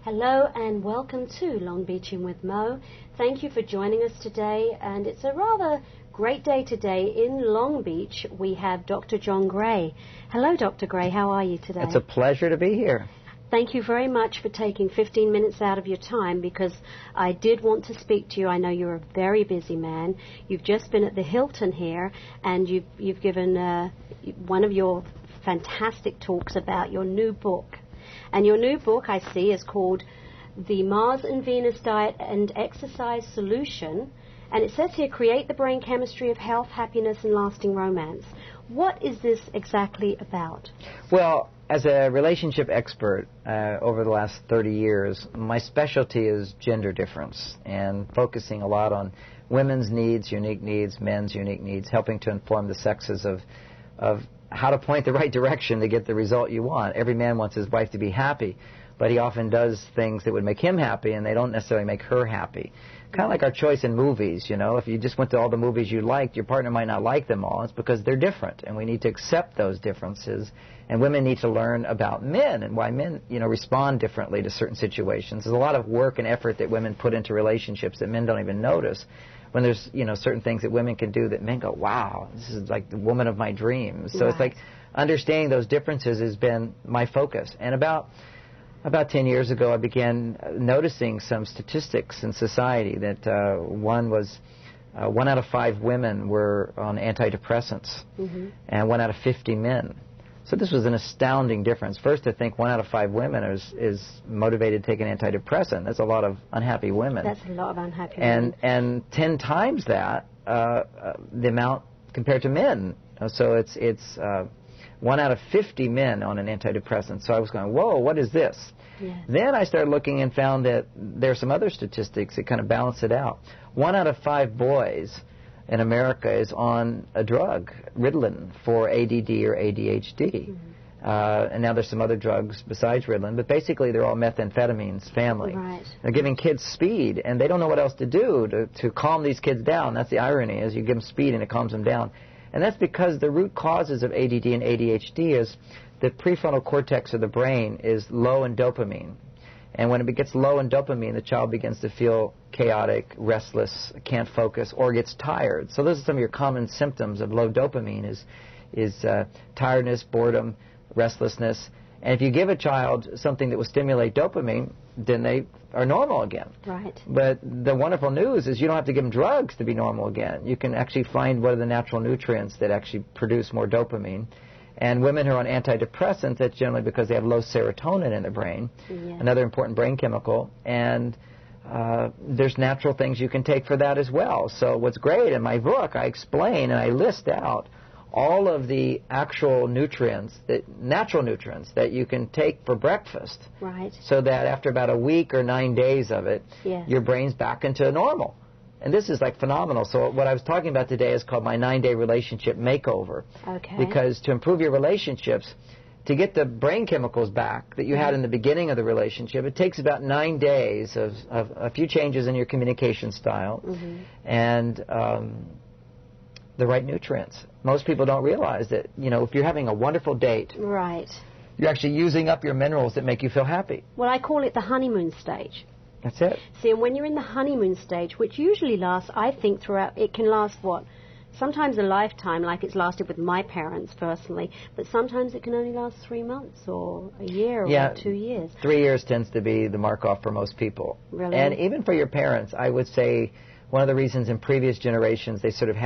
Hello and welcome to Long Beaching with Mo. Thank you for joining us today, and it's a rather great day today. In Long Beach we have Dr. John Gray. Hello Dr. Gray, how are you today? It's a pleasure to be here. Thank you very much for taking 15 minutes out of your time, because I did want to speak to you. I know you're a very busy man. You've just been at the Hilton here, and you've given one of your fantastic talks about your new book. And your new book, I see, is called The Mars and Venus Diet and Exercise Solution. And it says here, create the brain chemistry of health, happiness, and lasting romance. What is this exactly about? Well, as a relationship expert over the last 30 years, my specialty is gender difference and focusing a lot on women's needs, unique needs, men's unique needs, helping to inform the sexes of how to point the right direction to get the result you want. Every man wants his wife to be happy, but he often does things that would make him happy, and they don't necessarily make her happy. Kind of like our choice in movies, you know. If you just went to all the movies you liked, your partner might not like them all. It's because they're different, and we need to accept those differences. And women need to learn about men and why men, you know, respond differently to certain situations. There's a lot of work and effort that women put into relationships that men don't even notice. When there's, you know, certain things that women can do that men go, wow, this is like the woman of my dreams. So It's like understanding those differences has been my focus. And about 10 years ago, I began noticing some statistics in society that one out of 5 women were on antidepressants, and 1 out of 50 men. So this was an astounding difference. First, to think 1 out of 5 women is motivated to take an antidepressant. That's a lot of unhappy women. That's a lot of unhappy women. And 10 times that, the amount compared to men. So it's 1 out of 50 men on an antidepressant. So I was going, whoa, what is this? Yes. Then I started looking and found that there are some other statistics that kind of balance it out. 1 out of 5 boys in America is on a drug, Ritalin, for ADD or ADHD. And now there's some other drugs besides Ritalin, but basically they're all methamphetamines family. Right. They're giving kids speed, and they don't know what else to do to calm these kids down. That's the irony, is you give them speed and it calms them down. And that's because the root causes of ADD and ADHD is the prefrontal cortex of the brain is low in dopamine. And when it gets low in dopamine, the child begins to feel chaotic, restless, can't focus, or gets tired. So those are some of your common symptoms of low dopamine is tiredness, boredom, restlessness. And if you give a child something that will stimulate dopamine, then they are normal again. Right. But the wonderful news is you don't have to give them drugs to be normal again. You can actually find what are the natural nutrients that actually produce more dopamine. And women who are on antidepressants, that's generally because they have low serotonin in their brain, another important brain chemical. And there's natural things you can take for that as well. So what's great in my book, I explain and I list out all of the actual nutrients, natural nutrients that you can take for breakfast. Right. So that after about a week or 9 days of it, your brain's back into normal. And this is like phenomenal. So what I was talking about today is called my 9-day relationship makeover. Okay. Because to improve your relationships, to get the brain chemicals back that you had in the beginning of the relationship, it takes about 9 days of a few changes in your communication style and the right nutrients. Most people don't realize that, you know, if you're having a wonderful date, you're actually using up your minerals that make you feel happy. Well, I call it the honeymoon stage. That's it. See, and when you're in the honeymoon stage, which usually lasts, I think, throughout, it can last, what, sometimes a lifetime, like it's lasted with my parents personally, but sometimes it can only last 3 months or a year or 2 years. 3 years tends to be the mark-off for most people. Really? And even for your parents, I would say one of the reasons in previous generations they sort of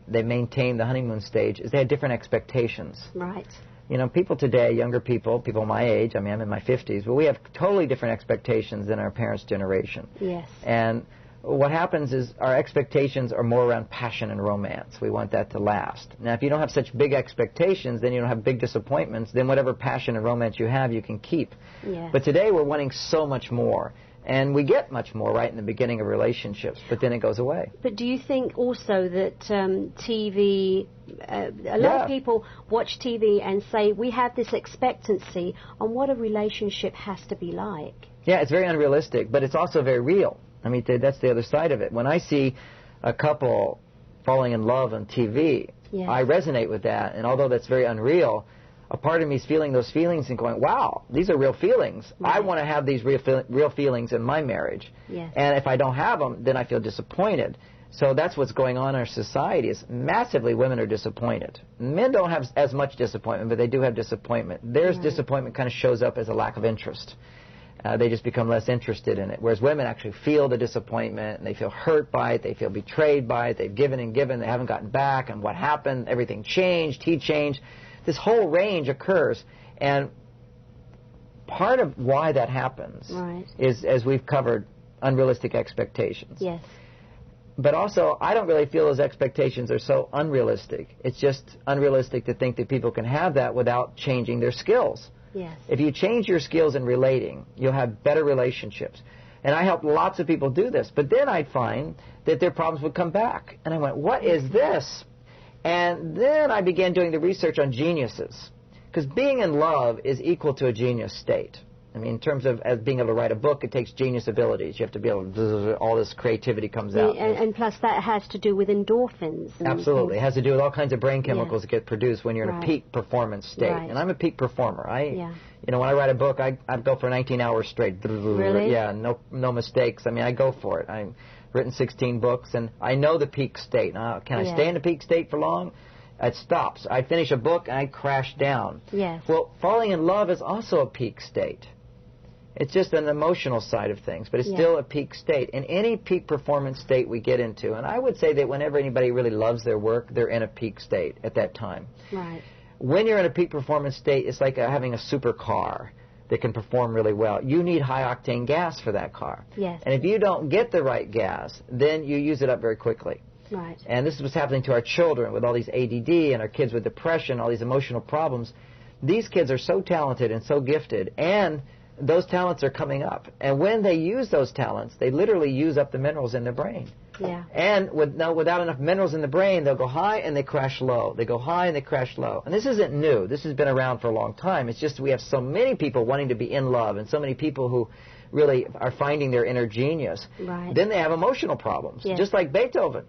they maintained the honeymoon stage is they had different expectations. Right. You know, people today, younger people my age, I mean, I'm in my 50s, but we have totally different expectations than our parents' generation. Yes. And what happens is our expectations are more around passion and romance. We want that to last. Now, if you don't have such big expectations, then you don't have big disappointments, then whatever passion and romance you have, you can keep. Yes. But today we're wanting so much more. And we get much more right in the beginning of relationships, but then it goes away. But do you think also that TV, a lot of people watch TV and say, we have this expectancy on what a relationship has to be like? Yeah, it's very unrealistic, but it's also very real. I mean, that's the other side of it. When I see a couple falling in love on TV, yes. I resonate with that, and although that's very unreal, a part of me is feeling those feelings and going, wow, these are real feelings. Right. I want to have these real feelings in my marriage. Yes. And if I don't have them, then I feel disappointed. So that's what's going on in our society is massively women are disappointed. Men don't have as much disappointment, but they do have disappointment. Their disappointment kind of shows up as a lack of interest. They just become less interested in it. Whereas women actually feel the disappointment, and they feel hurt by it, they feel betrayed by it, they've given and given, they haven't gotten back, and what happened, everything changed, he changed. This whole range occurs, and part of why that happens is, as we've covered, unrealistic expectations. Yes. But also, I don't really feel those expectations are so unrealistic. It's just unrealistic to think that people can have that without changing their skills. Yes. If you change your skills in relating, you'll have better relationships. And I helped lots of people do this, but then I'd find that their problems would come back. And I went, what is this? And then I began doing the research on geniuses, because being in love is equal to a genius state. I mean, in terms of as being able to write a book, it takes genius abilities. You have to be able to, all this creativity comes out. And plus that has to do with endorphins. Absolutely. It has to do with all kinds of brain chemicals that get produced when you're in a peak performance state. Right. And I'm a peak performer. You know, when I write a book, I'd go for 19 hours straight. Really? Yeah, no mistakes. I mean, I go for it. I've written 16 books, and I know the peak state. Now, can I stay in the peak state for long? It stops. I finish a book, and I crash down. Yes. Well, falling in love is also a peak state. It's just an emotional side of things, but it's still a peak state. In any peak performance state we get into, and I would say that whenever anybody really loves their work, they're in a peak state at that time. Right. When you're in a peak performance state, it's like having a supercar that can perform really well. You need high-octane gas for that car. Yes. And if you don't get the right gas, then you use it up very quickly. Right. And this is what's happening to our children with all these ADD and our kids with depression, all these emotional problems. These kids are so talented and so gifted, and those talents are coming up. And when they use those talents, they literally use up the minerals in their brain. Yeah. And without enough minerals in the brain, they'll go high and they crash low. They go high and they crash low. And this isn't new. This has been around for a long time. It's just we have so many people wanting to be in love and so many people who really are finding their inner genius. Right. Then they have emotional problems, just like Beethoven.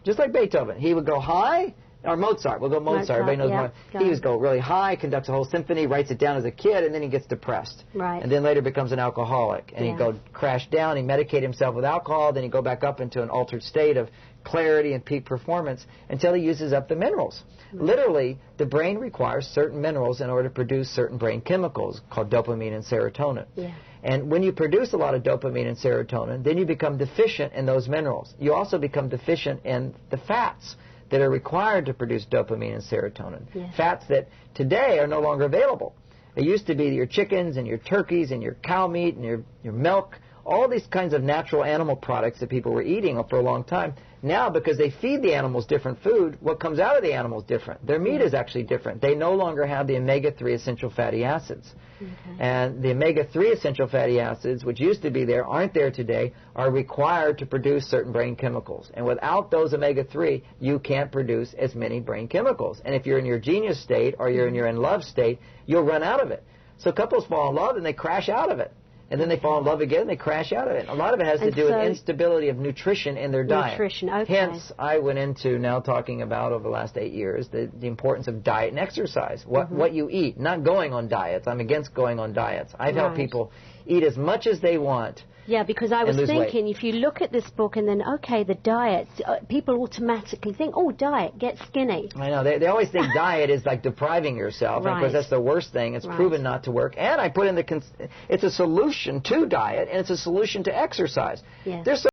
Just like Beethoven. He would go high. Or Mozart. We'll go Mozart. Everybody knows Mozart. He would go really high, conducts a whole symphony, writes it down as a kid, and then he gets depressed. Right. And then later becomes an alcoholic. And he'd go crash down, he'd medicate himself with alcohol, then he'd go back up into an altered state of clarity and peak performance until he uses up the minerals. Right. Literally, the brain requires certain minerals in order to produce certain brain chemicals called dopamine and serotonin. Yeah. And when you produce a lot of dopamine and serotonin, then you become deficient in those minerals. You also become deficient in the fats that are required to produce dopamine and serotonin. Yes. Fats that today are no longer available. It used to be your chickens and your turkeys and your cow meat and your milk, all these kinds of natural animal products that people were eating for a long time. Now, because they feed the animals different food, what comes out of the animals is different. Their meat is actually different. They no longer have the omega-3 essential fatty acids. Okay. And the omega-3 essential fatty acids, which used to be there, aren't there today, are required to produce certain brain chemicals. And without those omega-3, you can't produce as many brain chemicals. And if you're in your genius state or you're in your in-love state, you'll run out of it. So couples fall in love and they crash out of it. And then they fall in love again and they crash out of it. A lot of it has to do with instability of nutrition in their diet. Nutrition, okay. Hence, I went into now talking about over the last 8 years the importance of diet and exercise. What you eat, not going on diets. I'm against going on diets. I've helped people eat as much as they want Yeah, because I was thinking, weight. if you look at this book and then, okay, the diet, people automatically think, oh, diet, get skinny. I know. They always think diet is like depriving yourself. Right. And of course, that's the worst thing. It's proven not to work. And I put in it's a solution to diet, and it's a solution to exercise. Yes. There's